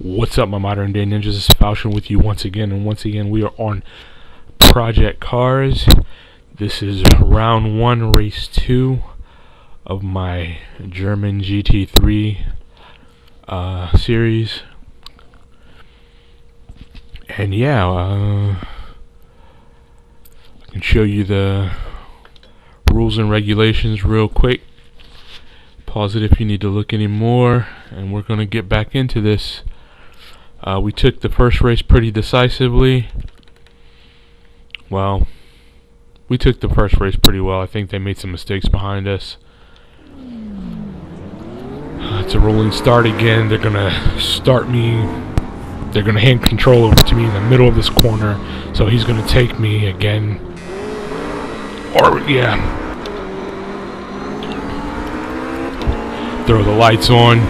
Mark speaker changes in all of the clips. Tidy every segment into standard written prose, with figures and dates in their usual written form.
Speaker 1: What's up, my modern day ninjas? This is Falchion with you once again, and once again we are on Project Cars. This is round 1, race 2 of my German GT3 series. And yeah, I can show you the rules and regulations real quick. Pause it if you need to look any more, and we're going to get back into this. We took the first race pretty decisively. Well, we took the first race pretty well. I think they made some mistakes behind us. It's a rolling start again. They're going to start me. They're going to hand control over to me in the middle of this corner. So he's going to take me again. Or, yeah. Throw the lights on.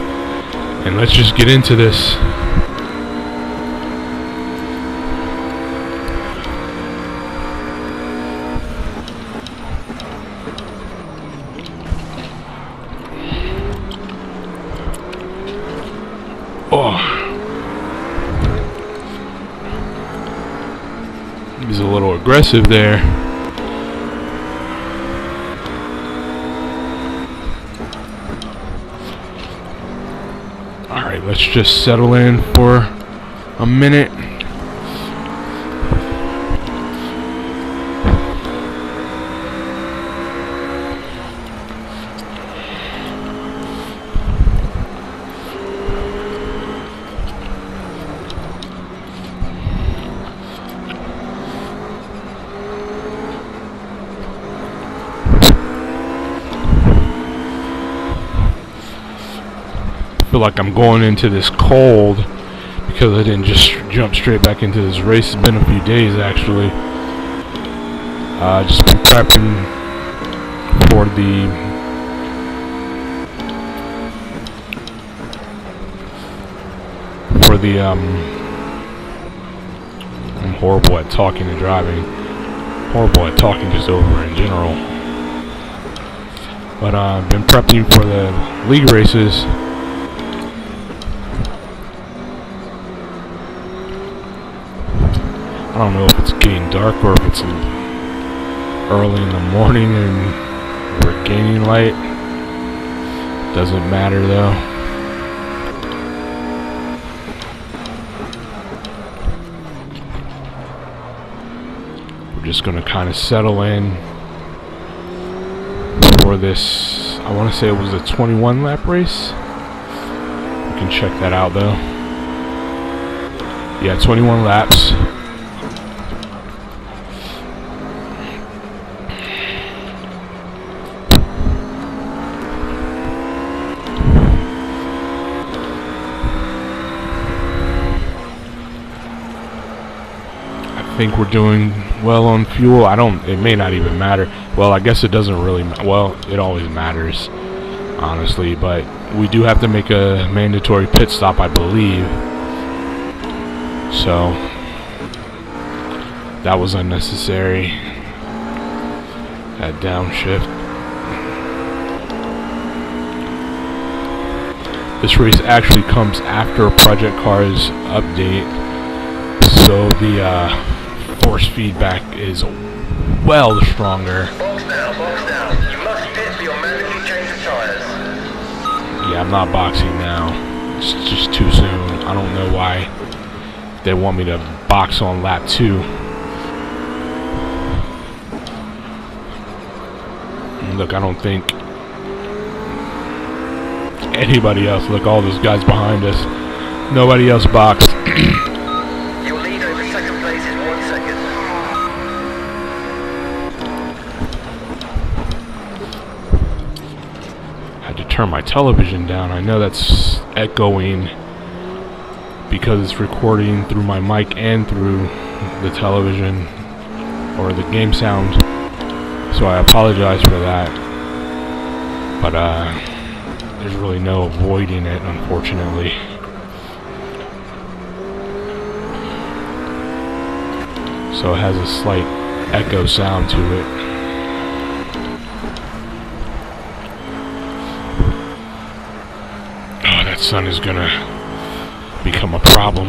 Speaker 1: And let's just get into this. Oh, he's a little aggressive there. Alright, let's just settle in for a minute. I feel like I'm going into this cold because I didn't just jump straight back into this race. It's been a few days actually. Just been prepping for I'm horrible at talking and driving. Horrible at talking just over in general. But I've been prepping for the league races. I don't know if it's getting dark or if it's early in the morning and we're gaining light. Doesn't matter though. We're just going to kind of settle in for this. I want to say it was a 21 lap race. You can check that out though. Yeah, 21 laps. I think we're doing well on fuel. It may not even matter. Well, I guess it doesn't really well, it always matters, honestly, but we do have to make a mandatory pit stop, I believe. So that was unnecessary. That downshift. This race actually comes after a Project Cars update, so the force feedback is well stronger.
Speaker 2: Box down. You must pit for your mandatory change of tires.
Speaker 1: Yeah, I'm not boxing now. It's just too soon. I don't know why they want me to box on lap 2. And look, I don't think anybody else. Look, all those guys behind us. Nobody else boxed.
Speaker 2: Your lead over second place is 1 second.
Speaker 1: I had to turn my television down. I know that's echoing because it's recording through my mic and through the television or the game sound. So I apologize for that. But there's really no avoiding it, unfortunately. So it has a slight echo sound to it. Oh, that sun is gonna become a problem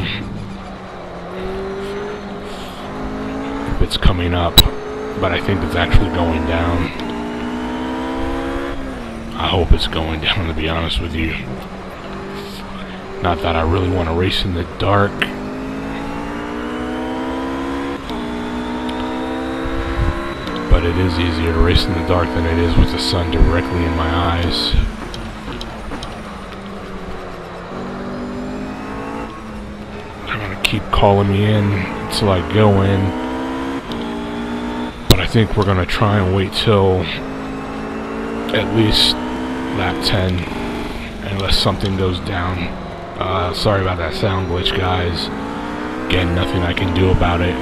Speaker 1: if it's coming up, but I think it's actually going down. I hope it's going down, to be honest with you. Not that I really want to race in the dark. But it is easier to race in the dark than it is with the sun directly in my eyes. They're gonna keep calling me in until I go in. But I think we're gonna try and wait till at least lap 10, unless something goes down. Sorry about that sound glitch, guys. Again, nothing I can do about it.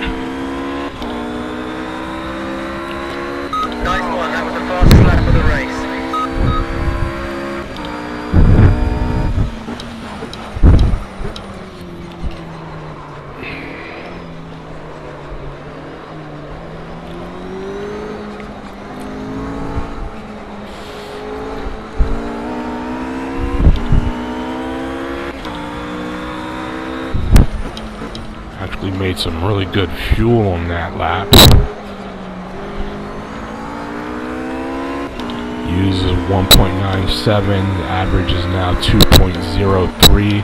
Speaker 2: Nice one, that was the fastest lap of the race.
Speaker 1: Actually made some really good fuel on that lap. Uses 1.97, the average is now 2.03.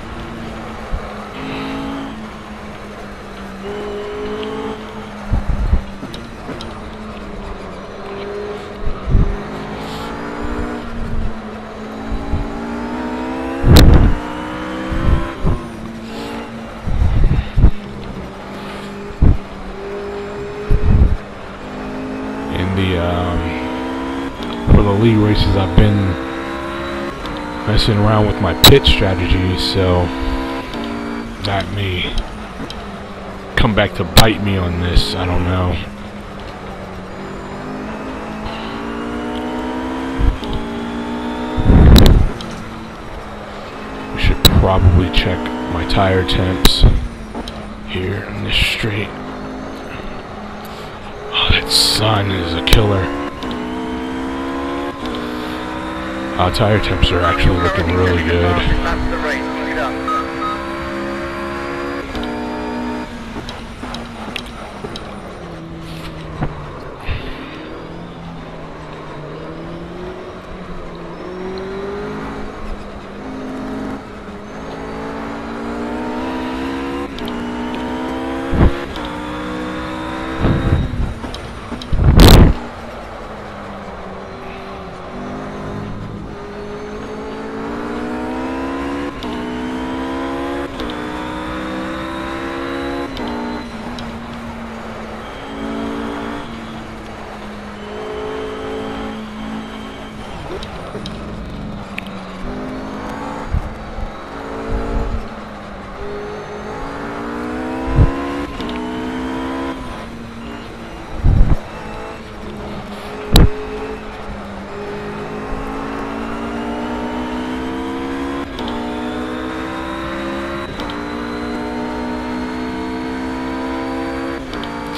Speaker 1: For the league races, I've been messing around with my pit strategy, so that may come back to bite me on this. I don't know. We should probably check my tire temps here in this straight. Oh, that sun is a killer. Tire temps are actually looking really good.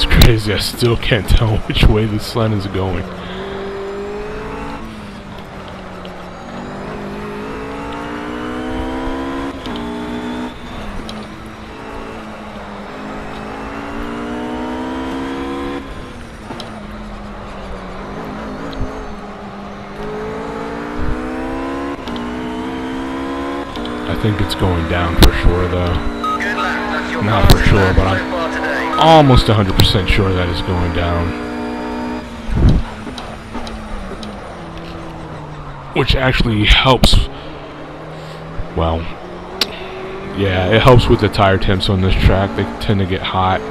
Speaker 1: It's crazy, I still can't tell which way the sun is going. I think it's going down for sure though. Not for sure, but I'm almost 100% sure that it's going down. Which actually helps. Well, yeah, it helps with the tire temps on this track. They tend to get hot.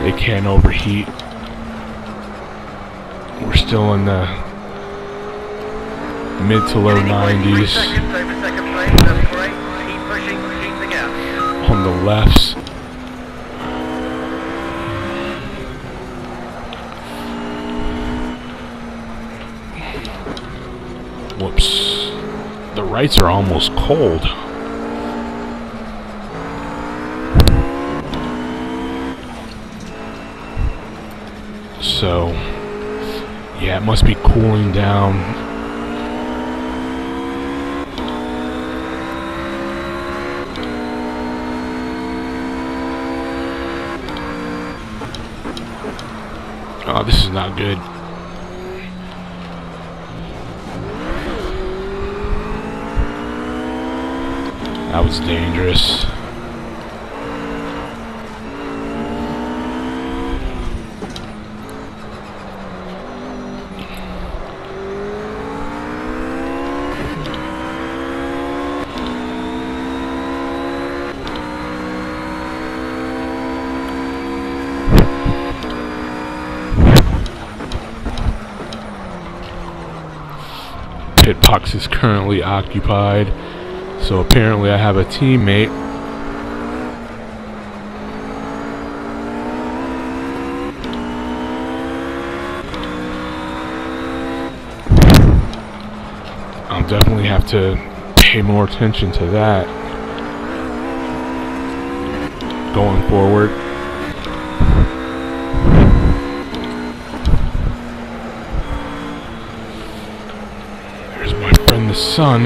Speaker 1: They can overheat. We're still in the mid to low 90s on the lefts. Whoops. The rights are almost cold. So, yeah, it must be cooling down. Oh, this is not good. That was dangerous. Pit box is currently occupied, so apparently I have a teammate. I'll definitely have to pay more attention to that going forward. The sun.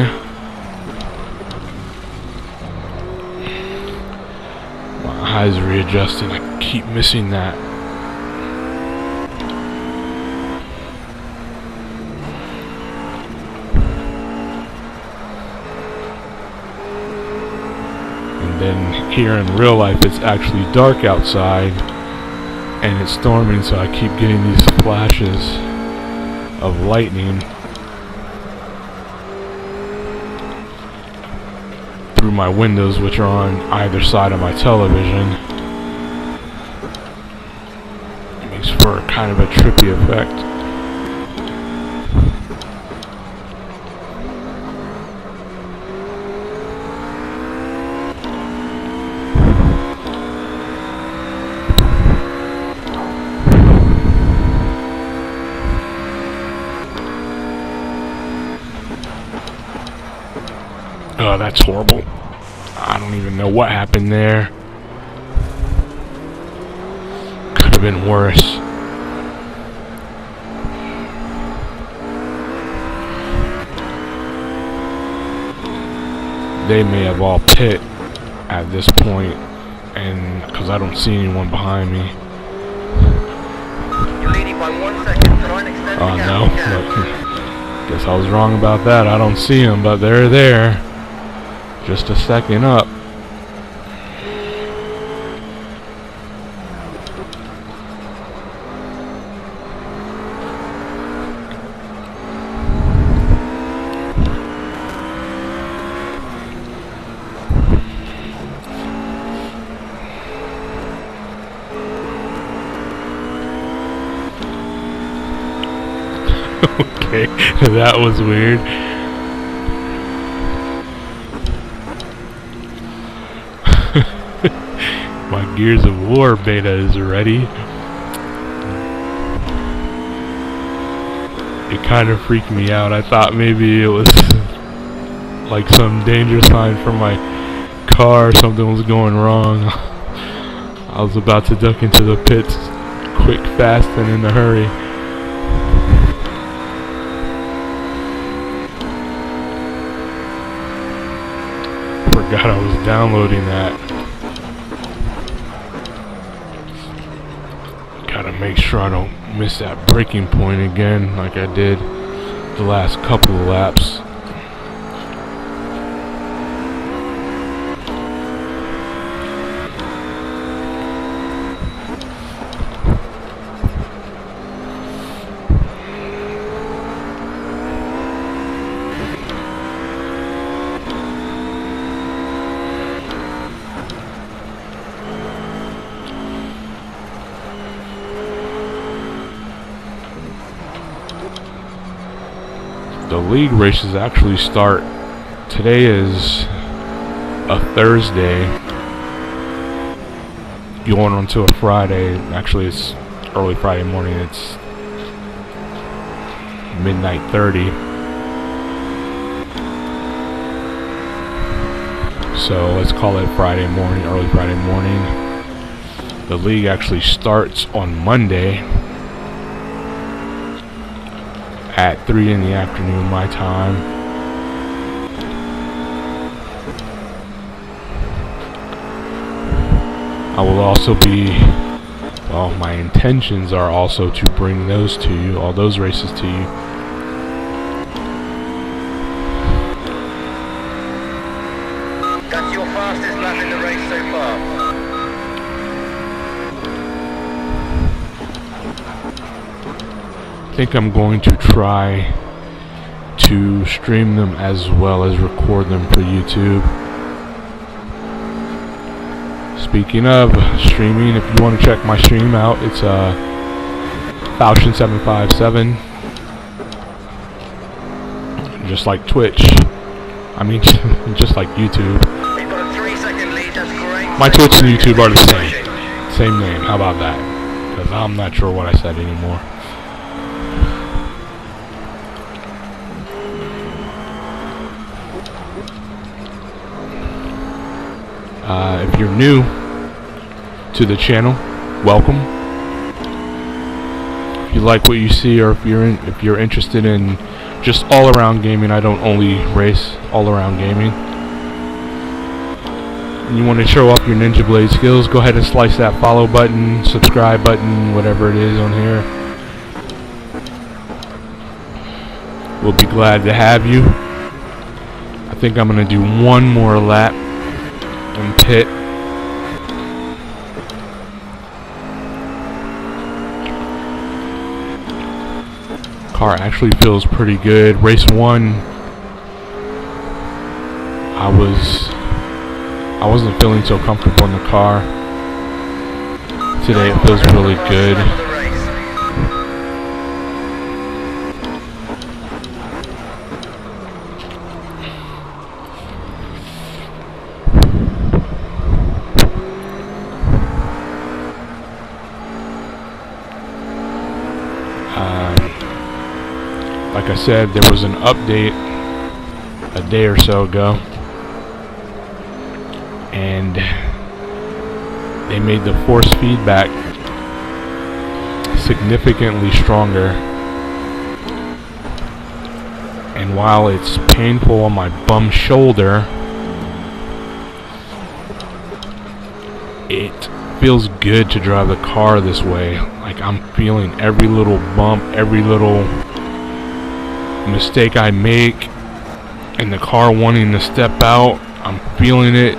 Speaker 1: My eyes are readjusting. I keep missing that. And then here in real life it's actually dark outside and it's storming, so I keep getting these flashes of lightning through my windows, which are on either side of my television. It makes for kind of a trippy effect. Oh, that's horrible. I don't even know what happened there. Could have been worse. They may have all pit at this point, and because I don't see anyone behind me.
Speaker 2: You're leading by 1 second. Try and extend the
Speaker 1: Oh
Speaker 2: gap.
Speaker 1: no, look, guess I was wrong about that. I don't see them, but they're there. Just a second up. Okay, that was weird. My Gears of War beta is ready. It kind of freaked me out. I thought maybe it was like some danger sign for my car, something was going wrong. I was about to duck into the pits quick, fast, and in a hurry. Forgot I was downloading that. Gotta make sure I don't miss that braking point again like I did the last couple of laps. The league races actually start. Today is a Thursday, going on to a Friday. Actually, it's early Friday morning. It's midnight 30. So let's call it Friday morning, early Friday morning. The league actually starts on Monday at 3 in the afternoon my time. I will also be well, my intentions are also to bring those to you, all those races to you.
Speaker 2: That's your fastest lap in the race so far.
Speaker 1: I think I'm going to try to stream them as well as record them for YouTube. Speaking of streaming, if you want to check my stream out, it's Falchion757. Just like Twitch. I mean, just like YouTube.
Speaker 2: You've got a 3-second lead, that's great.
Speaker 1: My Twitch and YouTube are the same. Same name, how about that? Because I'm not sure what I said anymore. If you're new to the channel, welcome. If you like what you see, or if you're interested in just all-around gaming, I don't only race, all-around gaming, and you want to show off your Ninja Blade skills, go ahead and slice that follow button, subscribe button, whatever it is on here. We'll be glad to have you. I think I'm going to do one more lap in pit. Car actually feels pretty good. Race 1, I wasn't feeling so comfortable in the car. Today it feels really good. Like I said, there was an update a day or so ago, and they made the force feedback significantly stronger. And while it's painful on my bum shoulder, it feels good to drive the car this way. Like, I'm feeling every little bump, every little mistake I make, and the car wanting to step out. I'm feeling it.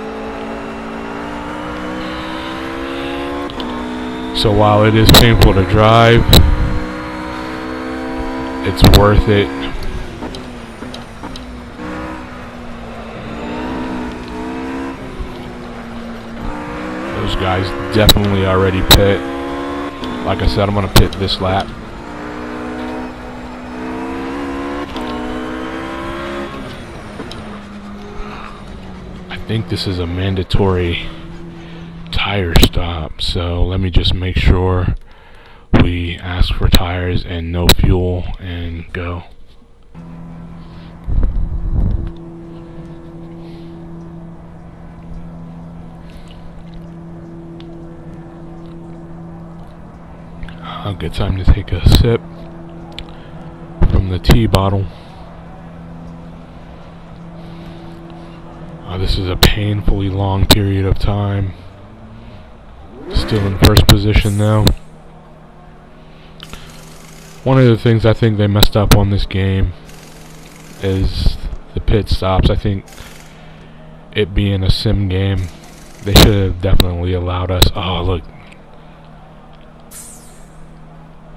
Speaker 1: So while it is painful to drive, it's worth it. Those guys definitely already pit. Like I said, I'm gonna pit this lap. I think this is a mandatory tire stop, so let me just make sure we ask for tires and no fuel and go. A good time to take a sip from the tea bottle. This is a painfully long period of time. Still in first position though. One of the things I think they messed up on this game is the pit stops. I think it being a sim game, they should have definitely allowed us. Oh, look.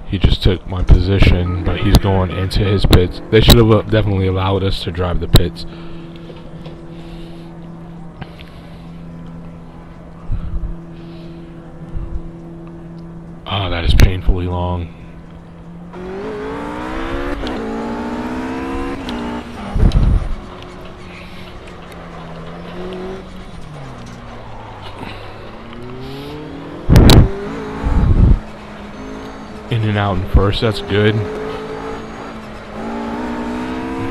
Speaker 1: He just took my position, but he's going into his pits. They should have definitely allowed us to drive the pits. Oh, that is painfully long. In and out in first, that's good.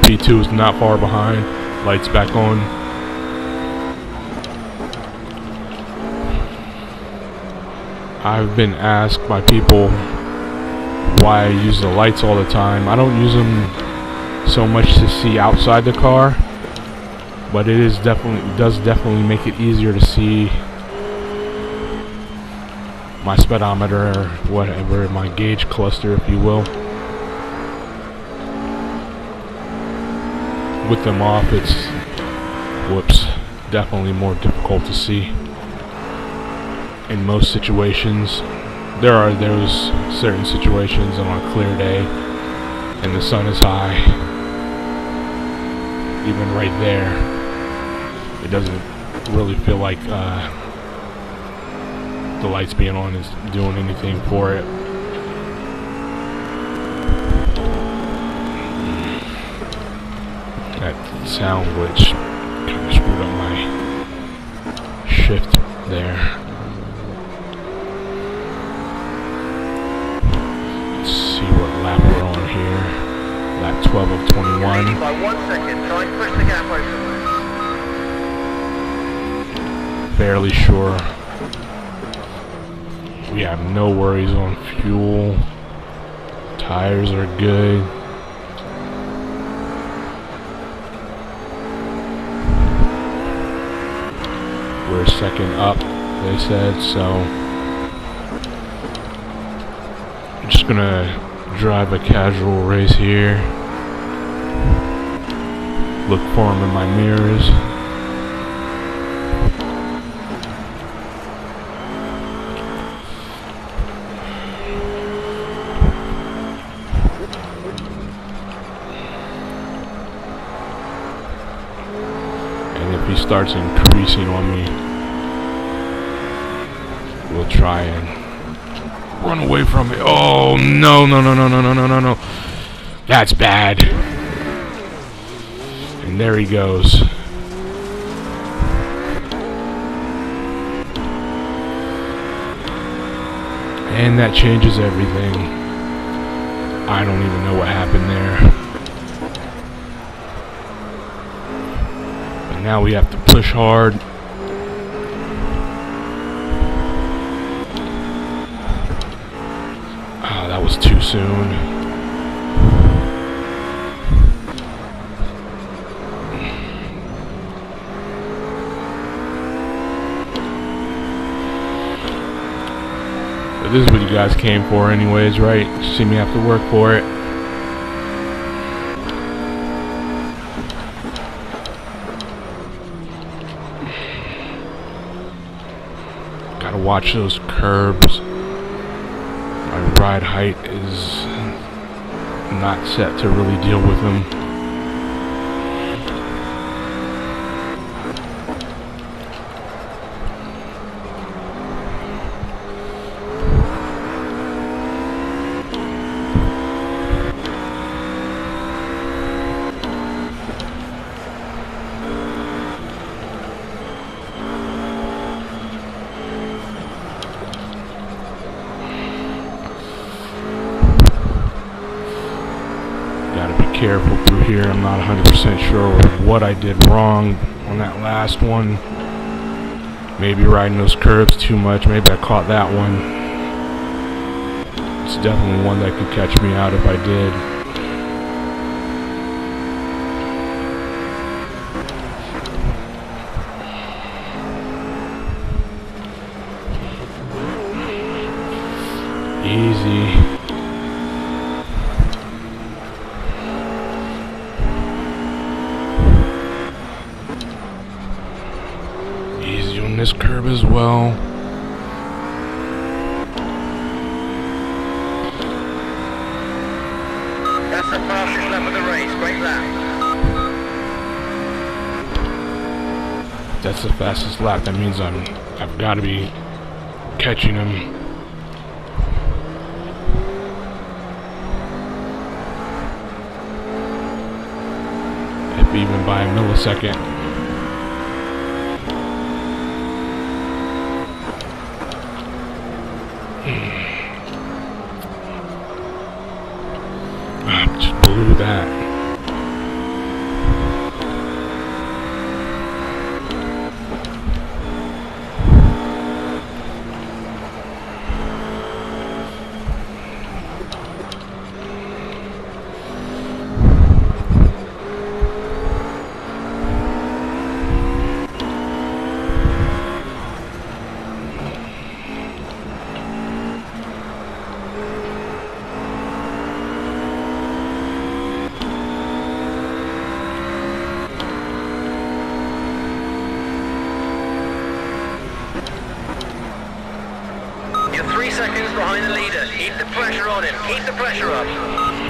Speaker 1: P2 is not far behind. Lights back on. I've been asked by people why I use the lights all the time. I don't use them so much to see outside the car, but it does definitely make it easier to see my speedometer, or whatever, my gauge cluster, if you will. With them off, it's, whoops, definitely more difficult to see. In most situations, there are those certain situations on a clear day and the sun is high. Even right there, it doesn't really feel like the lights being on is doing anything for it. That sound glitch kind of screwed up my shift there. Let's see what lap we're on here. Lap 12 of 21.
Speaker 2: By 1 second, try and push the gap open.
Speaker 1: Fairly sure. We have no worries on fuel. Tires are good. We're second up, they said, so I'm just gonna drive a casual race here. Look for them in my mirrors. He starts increasing on me, we'll try and run away from it. Oh no, no, no, no, no, no, no, no, no. That's bad. And there he goes. And that changes everything. I don't even know what happened there. Now we have to push hard. Oh, that was too soon. But this is what you guys came for anyways, right? You see me have to work for it. Gotta watch those curbs. My ride height is not set to really deal with them. Careful through here. I'm not 100% sure what I did wrong on that last one. Maybe riding those curves too much. Maybe I caught that one. It's definitely one that could catch me out if I did. Easy. This curve as well.
Speaker 2: That's the fastest lap of the race. Great lap.
Speaker 1: If that's the fastest lap, that means I've got to be catching him. If even by a millisecond. Just blew that.
Speaker 2: seconds behind the leader. Keep the pressure on him. Keep the pressure up.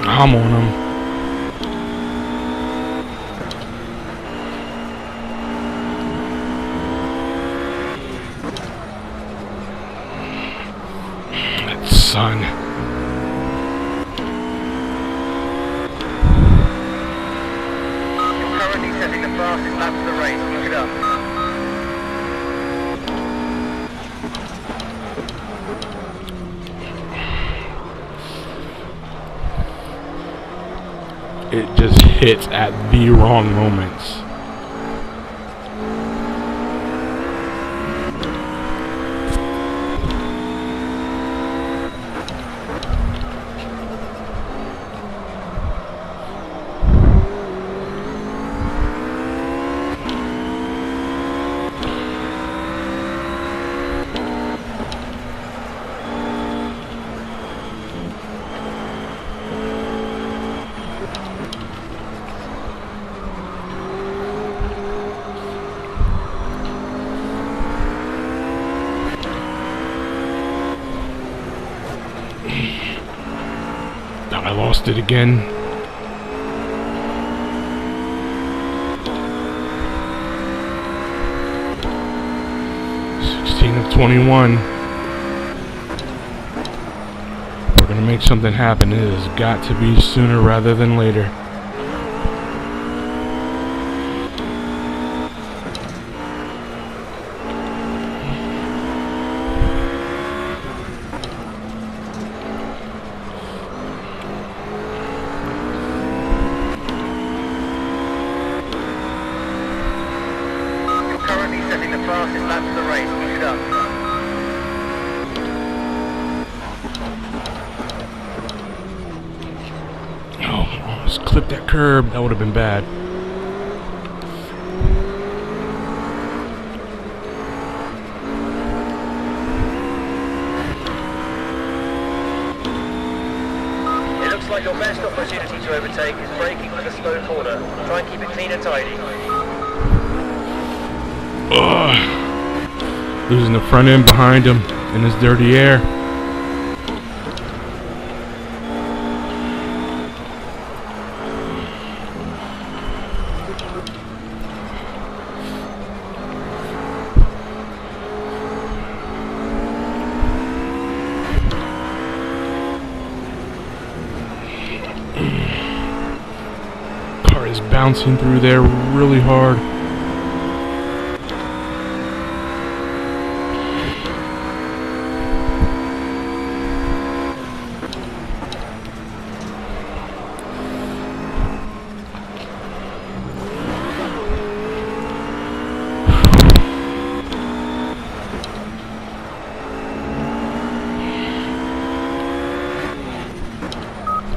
Speaker 1: I'm on him. That sun.
Speaker 2: You're currently setting the fastest lap of the race. Keep it up.
Speaker 1: It just hits at the wrong moments. I lost it again. of 21. We're gonna make something happen. It has got to be sooner rather than later.
Speaker 2: Fastest lap of the race, keep it up.
Speaker 1: Oh, almost clipped that curb. That would have been bad.
Speaker 2: It looks like your best opportunity to overtake is braking for the slow corner. Try and keep it clean and tidy.
Speaker 1: Ugh. Losing the front end behind him in his dirty air. Car is bouncing through there really hard.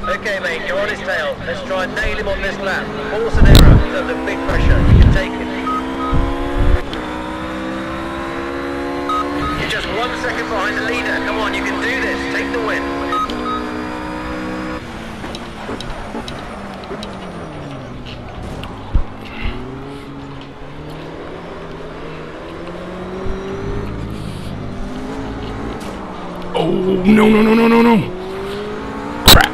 Speaker 2: Okay mate, you're on his tail. Let's try and nail him on this lap. Force an error, he's under big pressure. You can take it. You're just 1 second behind the leader. Come on, you can do this. Take the win.
Speaker 1: Oh, no, no, no, no, no, no. Crap.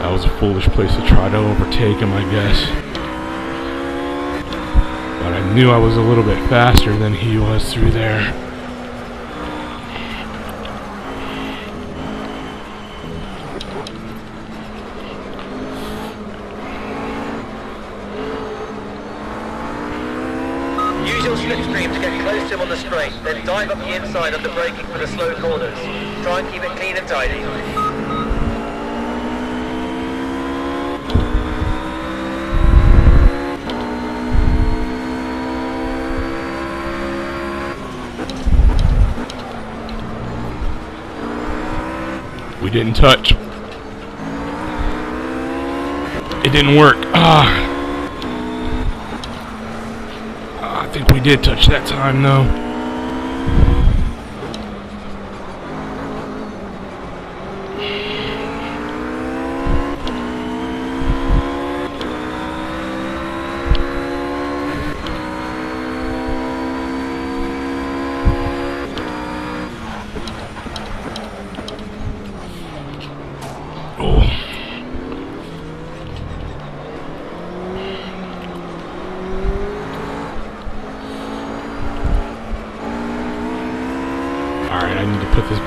Speaker 1: That was a foolish place to try to overtake him, I guess. But I knew I was a little bit faster than he was through there.
Speaker 2: Use your slipstream to get close to him on the straight, then dive up the inside under braking for the slow corners. Try and keep it clean and tidy.
Speaker 1: We didn't touch. It didn't work. I think we did touch that time though.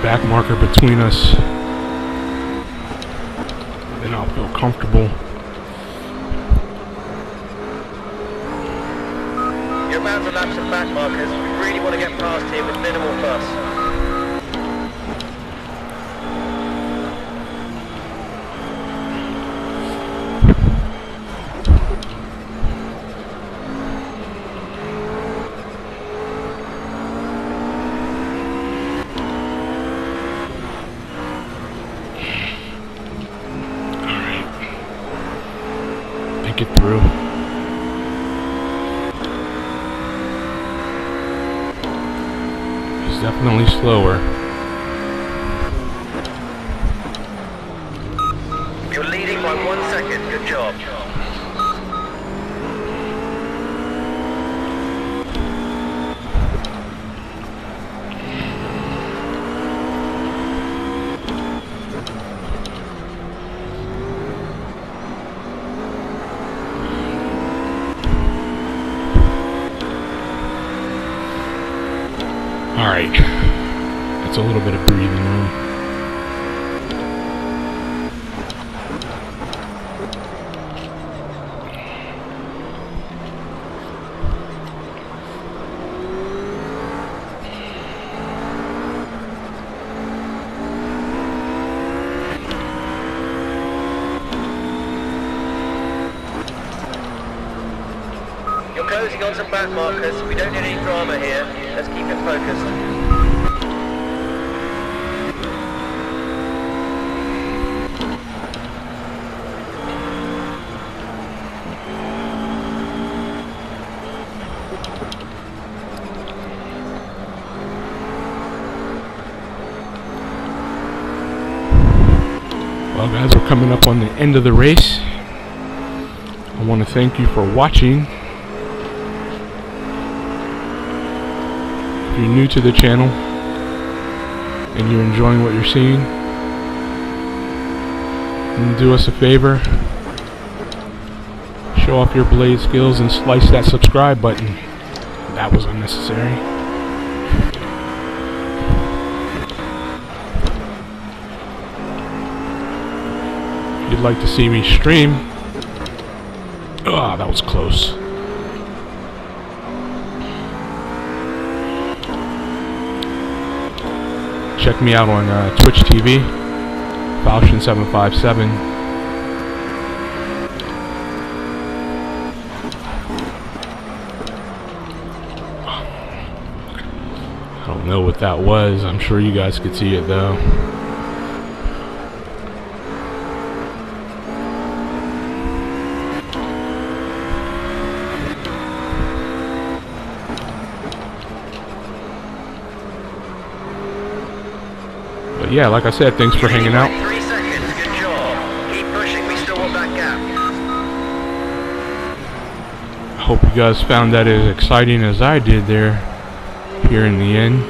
Speaker 1: back marker between us, then I'll feel comfortable.
Speaker 2: You're about to lap some back markers. We really want to get past here with minimal fuss.
Speaker 1: Get through. He's definitely slower.
Speaker 2: You're leading by 1 second. Good job.
Speaker 1: Alright, that's a little bit of breathing room.
Speaker 2: You're closing on some back markers. We don't need any drama here. Let's keep it focused.
Speaker 1: Well guys, we're coming up on the end of the race. I want to thank you for watching. If you're new to the channel and you're enjoying what you're seeing, then do us a favor. Show off your blade skills and slice that subscribe button. That was unnecessary. If you'd like to see me stream, that was close. Check me out on Twitch TV, Falchion757. I don't know what that was. I'm sure you guys could see it though. But yeah, like I said, thanks for hanging out.
Speaker 2: 3 seconds, good job. Keep pushing, we still want that gap.
Speaker 1: I hope you guys found that as exciting as I did there, here in the end.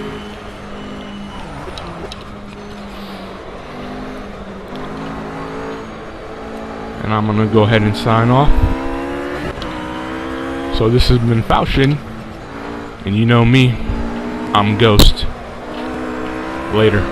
Speaker 1: And I'm gonna go ahead and sign off. So this has been Falchion, and you know me, I'm Ghost. Later.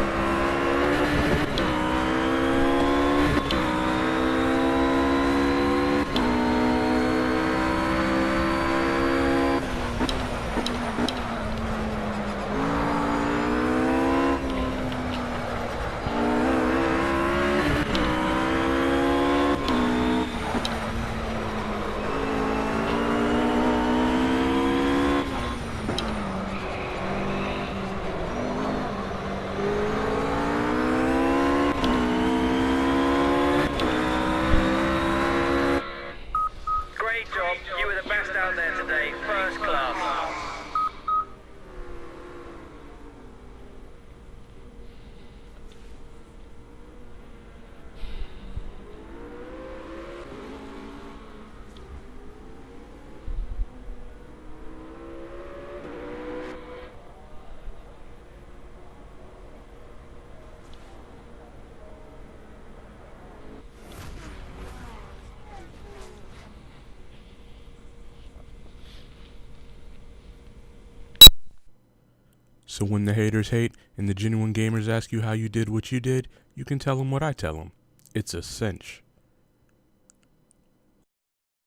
Speaker 2: You were the best out there today, first class.
Speaker 1: So when the haters hate and the genuine gamers ask you how you did what you did, you can tell them what I tell them. It's a cinch.